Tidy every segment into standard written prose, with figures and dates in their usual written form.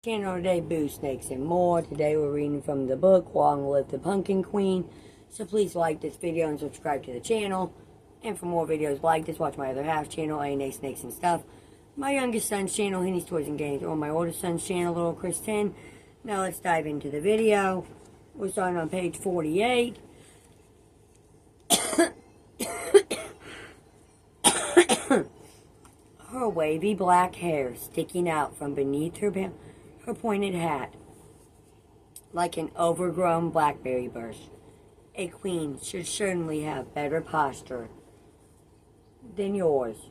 Channel today, Boo Snakes and More. Today we're reading from the book Long Live the Pumpkin Queen. So please like this video and subscribe to the channel. And for more videos like this, watch my other half channel, A&A Snakes and Stuff. My youngest son's channel, Henny's Toys and Games, or my oldest son's channel, Little Chris 10. Now let's dive into the video. We're starting on page 48. Her wavy black hair sticking out from beneath her pointed hat, like an overgrown blackberry bush. A queen should certainly have better posture than yours.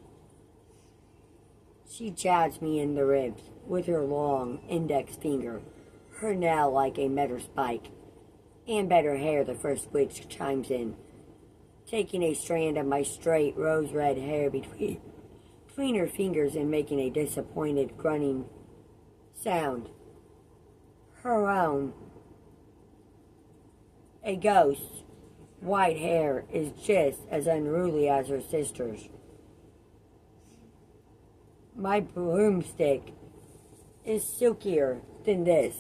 She jabs me in the ribs with her long index finger, her nail like a metal spike. And better hair, the first witch chimes in, taking a strand of my straight rose-red hair between her fingers and making a disappointed grunting sound. Her own, a ghost's, white hair is just as unruly as her sister's. My broomstick is silkier than this.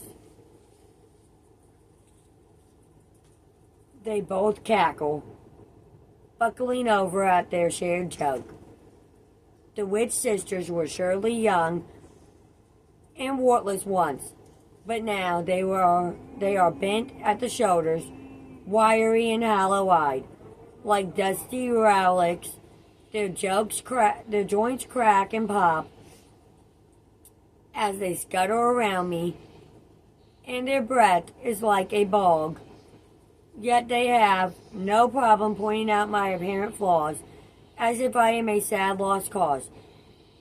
They both cackle, buckling over at their shared joke. The witch sisters were surely young and wartless once, but now they are bent at the shoulders, wiry and hollow-eyed, like dusty rowlocks. Their joints crack and pop as they scutter around me, and their breath is like a bog. Yet they have no problem pointing out my apparent flaws, as if I am a sad lost cause.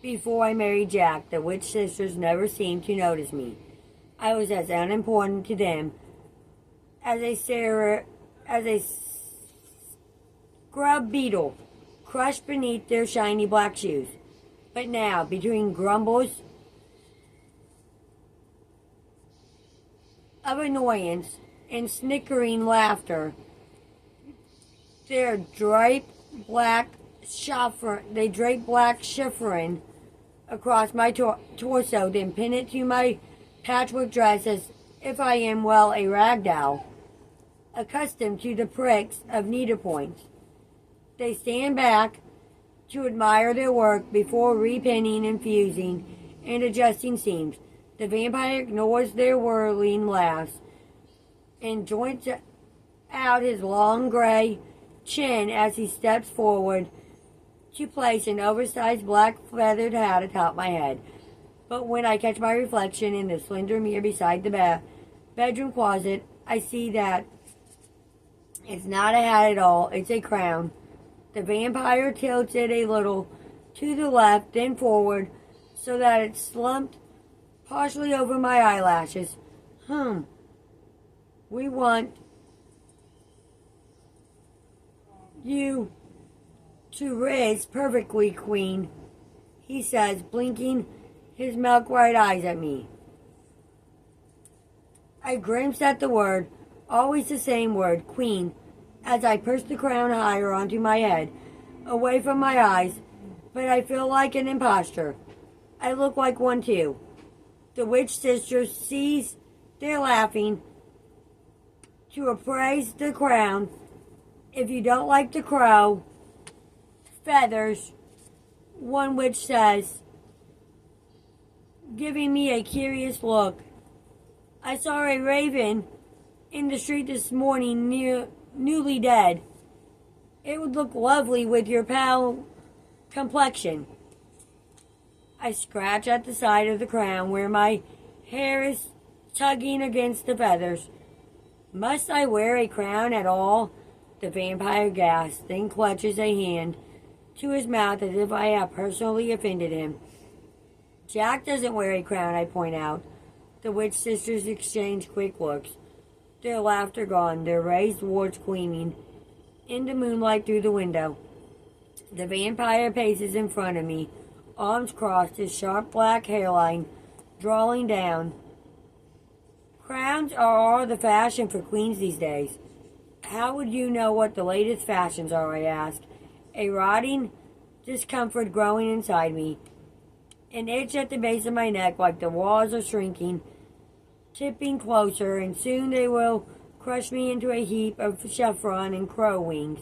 Before I married Jack, the witch sisters never seemed to notice me. I was as unimportant to them as a scrub beetle crushed beneath their shiny black shoes. But now, between grumbles of annoyance and snickering laughter, they drape black chiffon across my torso, then pin it to my patchwork dress as if I am, well, a rag doll, accustomed to the pricks of needlepoints. They stand back to admire their work before repinning and fusing and adjusting seams. The vampire ignores their whirling laughs and joints out his long gray chin as he steps forward to place an oversized black feathered hat atop my head. But when I catch my reflection in the slender mirror beside the bedroom closet, I see that it's not a hat at all, it's a crown. The vampire tilts it a little to the left, then forward, so that it's slumped partially over my eyelashes. We want you to riz perfectly, Queen, he says, blinking his milk-white eyes at me. I grimaced at the word, always the same word, Queen, as I push the crown higher onto my head, away from my eyes, but I feel like an imposter. I look like one too. The witch sisters cease their laughing to appraise the crown. If you don't like the crow feathers, one witch says, giving me a curious look. I saw a raven in the street this morning, newly dead. It would look lovely with your pale complexion. I scratch at the side of the crown where my hair is tugging against the feathers. Must I wear a crown at all? The vampire gasps, then clutches a hand to his mouth as if I have personally offended him. Jack doesn't wear a crown, I point out. The witch sisters exchange quick looks, their laughter gone, their raised warts gleaming in the moonlight through the window. The vampire paces in front of me, arms crossed, his sharp black hairline drawing down. Crowns are all the fashion for queens these days. How would you know what the latest fashions are, I ask, a rotting discomfort growing inside me. An itch at the base of my neck like the walls are shrinking tipping closer, and soon they will crush me into a heap of chevron and crow wings.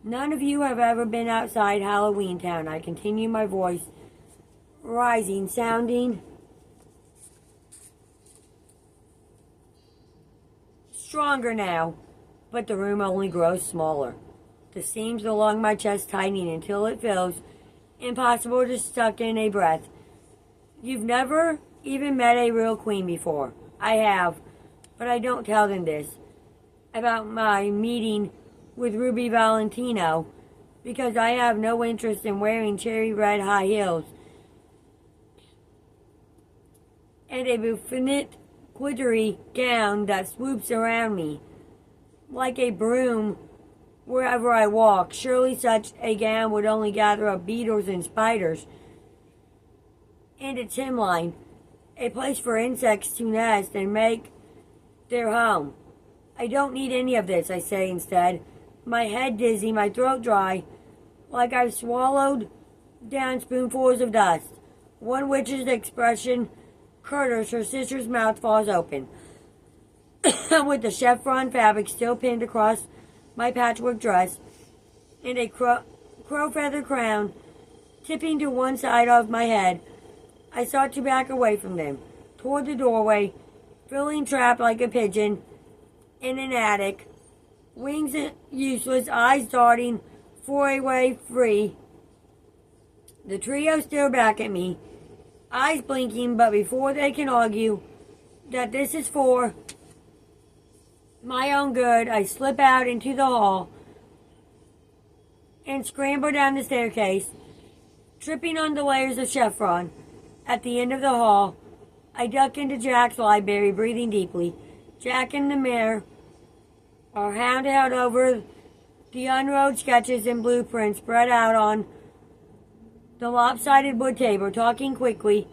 None of you have ever been outside Halloween Town. I continue, my voice rising, sounding stronger now, but the room only grows smaller. The seams along my chest tightening until it feels impossible to suck in a breath. You've never even met a real queen before. I have, but I don't tell them this about my meeting with Ruby Valentino because I have no interest in wearing cherry red high heels and a bouffant glittery gown that swoops around me like a broom wherever I walk. Surely such a gown would only gather up beetles and spiders. And its hemline, a place for insects to nest and make their home. I don't need any of this, I say instead, my head dizzy, my throat dry, like I've swallowed down spoonfuls of dust. One witch's expression curdles, her sister's mouth falls open. With the chevron fabric still pinned across my patchwork dress, and a crow feather crown tipping to one side of my head, I sought to back away from them, toward the doorway, feeling trapped like a pigeon in an attic, wings useless, eyes darting for a way free. The trio stare back at me, eyes blinking, but before they can argue that this is for my own good, I slip out into the hall and scramble down the staircase, tripping on the layers of chevron. At the end of the hall, I duck into Jack's library, breathing deeply. Jack and the mayor are hound out over the unrolled sketches and blueprints spread out on the lopsided wood table, talking quickly,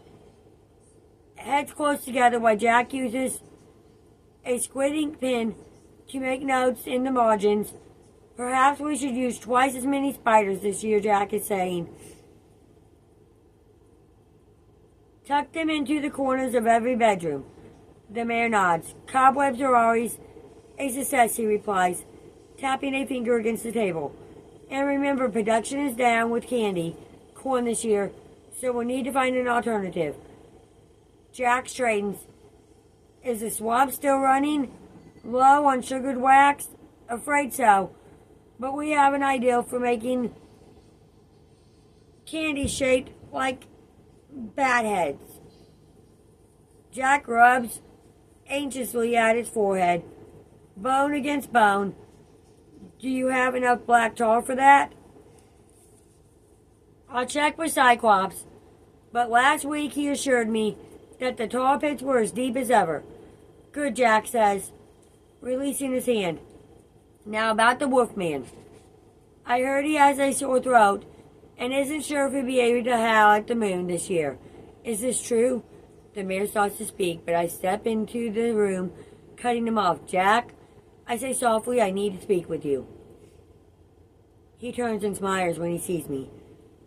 heads close together while Jack uses a squid ink pen to make notes in the margins. Perhaps we should use twice as many spiders this year, Jack is saying. Tuck them into the corners of every bedroom. The mayor nods. Cobwebs are always a success, he replies, tapping a finger against the table. And remember, production is down with candy corn this year, so we'll need to find an alternative. Jack straightens. Is the swamp still running low on sugared wax? Afraid so, but we have an idea for making candy shaped like bat heads. Jack rubs anxiously at his forehead, bone against bone. Do you have enough black tar for that? I'll check with Cyclops, but last week he assured me that the tar pits were as deep as ever. Good, Jack says, releasing his hand. Now about the Wolfman. I heard he has a sore throat and isn't sure if he'll be able to howl at the moon this year. Is this true? The mayor starts to speak, but I step into the room, cutting him off. Jack, I say softly, I need to speak with you. He turns and smiles when he sees me,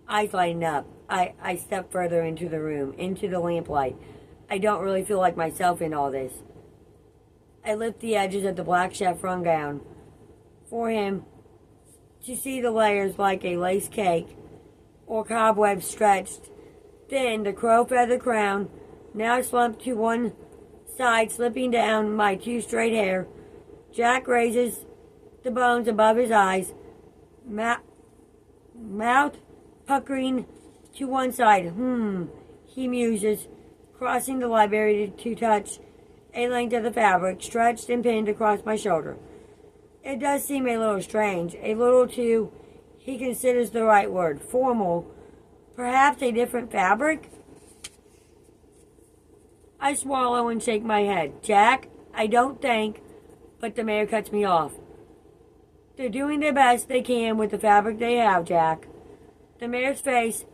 eyes lighting up. I step further into the room, into the lamplight. I don't really feel like myself in all this. I lift the edges of the black chevron gown for him to see the layers like a lace cake or cobweb stretched. Then the crow feather crown, now slumped to one side, slipping down my two straight hair. Jack raises the bones above his eyes, mouth puckering to one side. He muses, crossing the library to touch a length of the fabric stretched and pinned across my shoulder. It does seem a little strange, a little too, he considers the right word, formal. Perhaps a different fabric? I swallow and shake my head. Jack, I don't think, but the mayor cuts me off. They're doing their best they can with the fabric they have, Jack. The mayor's face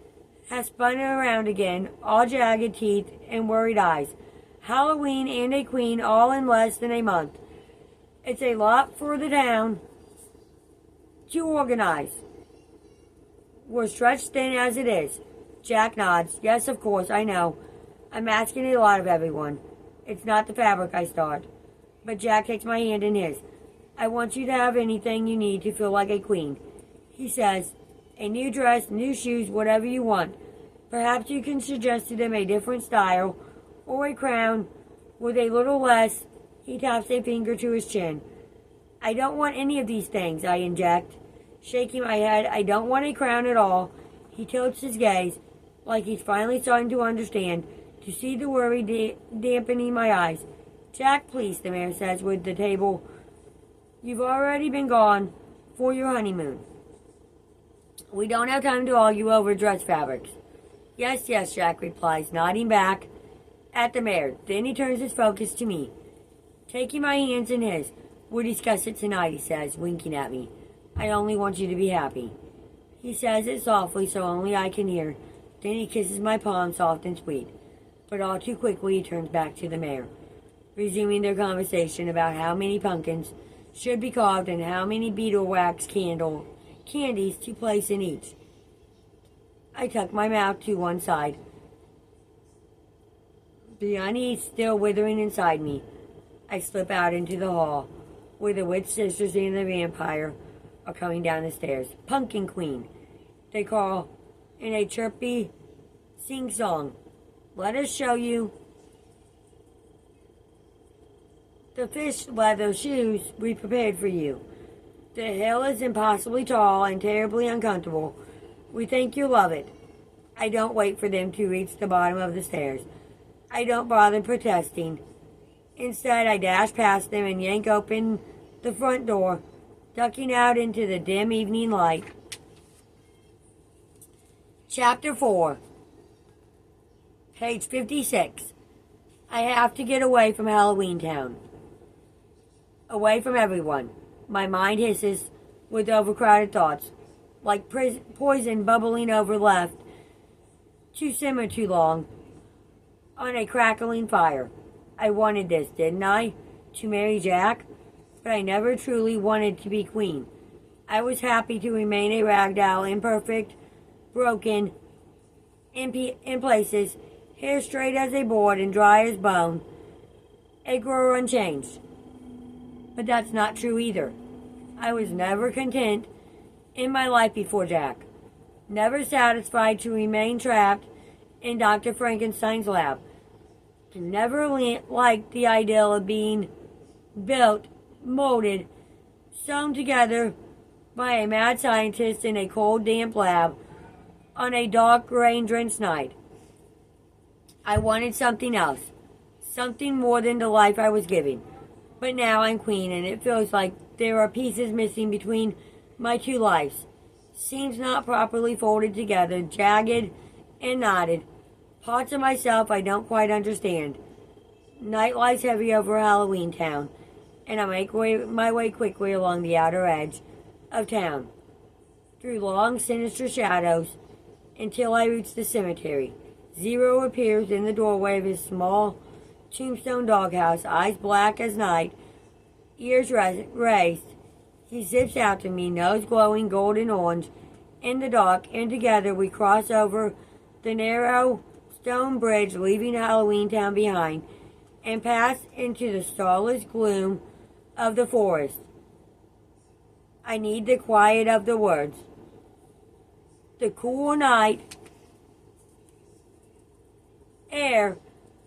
has spun around again, all jagged teeth and worried eyes. Halloween and a queen all in less than a month. It's a lot for the town to organize. We're stretched thin as it is. Jack nods. Yes, of course, I know. I'm asking a lot of everyone. It's not the fabric, I start. But Jack takes my hand in his. I want you to have anything you need to feel like a queen. He says, a new dress, new shoes, whatever you want. Perhaps you can suggest to them a different style, or a crown with a little less. He taps a finger to his chin. I don't want any of these things, I inject, shaking my head. I don't want a crown at all. He tilts his gaze, like he's finally starting to understand, to see the worry dampening my eyes. Jack, please, the mayor says with the table. You've already been gone for your honeymoon. We don't have time to argue over dress fabrics. Yes, yes, Jack replies, nodding back at the mayor. Then he turns his focus to me. Taking my hands in his. We'll discuss it tonight, he says, winking at me. I only want you to be happy. He says it softly so only I can hear. Then he kisses my palm soft and sweet. But all too quickly he turns back to the mayor, resuming their conversation about how many pumpkins should be carved and how many beeswax candies to place in each. I tuck my mouth to one side, the unease still withering inside me. I slip out into the hall, where the witch sisters and the vampire are coming down the stairs. Pumpkin Queen, they call in a chirpy sing-song. Let us show you the fish leather shoes we prepared for you. The hill is impossibly tall and terribly uncomfortable. We think you'll love it. I don't wait for them to reach the bottom of the stairs. I don't bother protesting. Instead, I dash past them and yank open the front door, ducking out into the dim evening light. Chapter 4, page 56. I have to get away from Halloween Town. Away from everyone. My mind hisses with overcrowded thoughts, like poison bubbling over left to simmer too long on a crackling fire. I wanted this, didn't I? To marry Jack? But I never truly wanted to be queen. I was happy to remain a ragdoll, imperfect, broken, in places, hair straight as a board and dry as bone, a grower unchanged. But that's not true either. I was never content in my life before Jack, never satisfied to remain trapped in Dr. Frankenstein's lab, never liked the idea of being built, molded, sewn together by a mad scientist in a cold, damp lab on a dark, rain-drenched night. I wanted something else, something more than the life I was giving. But now I'm queen, and it feels like there are pieces missing between my two lives. Seams not properly folded together, jagged and knotted. Parts of myself I don't quite understand. Night lies heavy over Halloween Town, and I make my way quickly along the outer edge of town, through long, sinister shadows, until I reach the cemetery. Zero appears in the doorway of his small tombstone doghouse, eyes black as night, ears raised. He zips out to me, nose glowing golden orange in the dark, and together we cross over the narrow stone bridge, leaving Halloween Town behind, and pass into the starless gloom of the forest. I need the quiet of the woods, the cool night air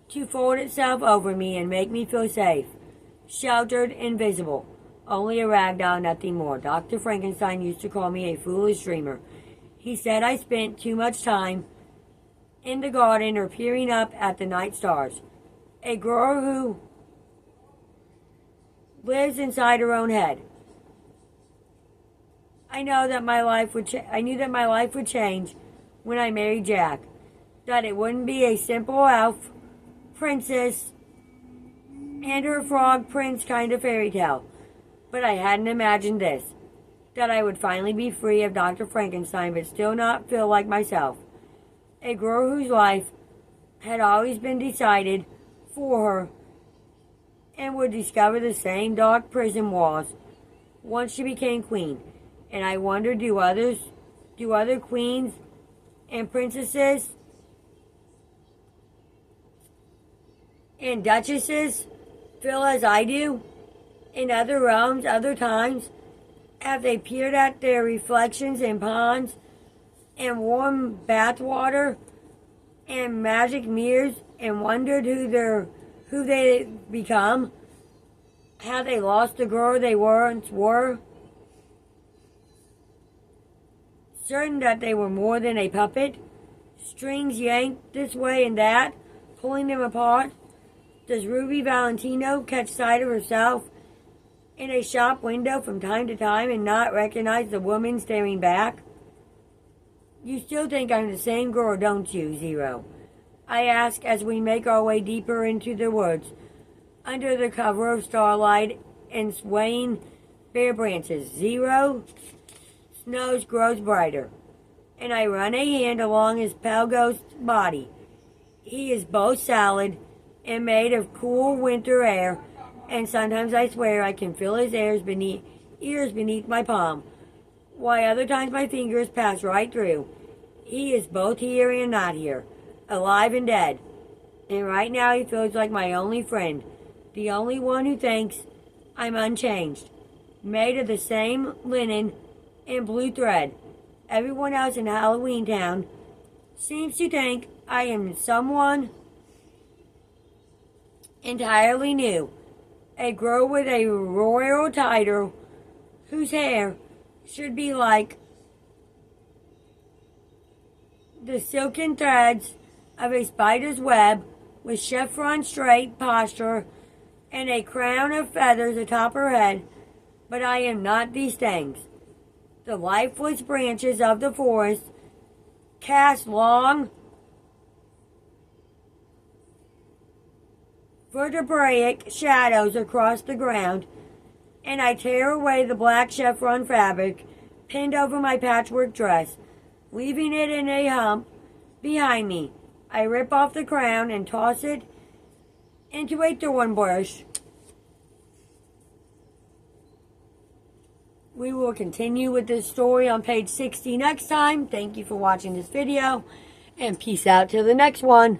to fold itself over me and make me feel safe, sheltered, invisible. Only a ragdoll, nothing more. Dr. Frankenstein used to call me a foolish dreamer. He said I spent too much time in the garden or peering up at the night stars. A girl who lives inside her own head. I knew that my life would change when I married Jack. That it wouldn't be a simple elf princess and her frog prince kind of fairy tale. But I hadn't imagined this. That I would finally be free of Dr. Frankenstein but still not feel like myself. A girl whose life had always been decided for her and would discover the same dark prison walls once she became queen. And I wonder, do other queens and princesses And duchesses feel as I do. In other realms, other times, have they peered at their reflections in ponds and warm bathwater and magic mirrors and wondered who they become, how they lost the girl they once were, certain that they were more than a puppet, strings yanked this way and that, pulling them apart. Does Ruby Valentino catch sight of herself in a shop window from time to time and not recognize the woman staring back? You still think I'm the same girl, don't you, Zero? I ask as we make our way deeper into the woods, under the cover of starlight and swaying bare branches. Zero, nose grows brighter, and I run a hand along his pale ghost body. He is both solid and made of cool winter air, and sometimes I swear I can feel his ears beneath my palm, while other times my fingers pass right through. He is both here and not here, alive and dead, and right now he feels like my only friend, the only one who thinks I'm unchanged, made of the same linen and blue thread. Everyone else in Halloween Town seems to think I am someone entirely new, a girl with a royal title whose hair should be like the silken threads of a spider's web, with chevron straight posture and a crown of feathers atop her head. But I am not these things. The lifeless branches of the forest cast long, vertebraic shadows across the ground, and I tear away the black chevron fabric pinned over my patchwork dress, leaving it in a hump behind me. I rip off the crown and toss it into a thorn bush. We will continue with this story on page 60 next time. Thank you for watching this video, and peace out till the next one.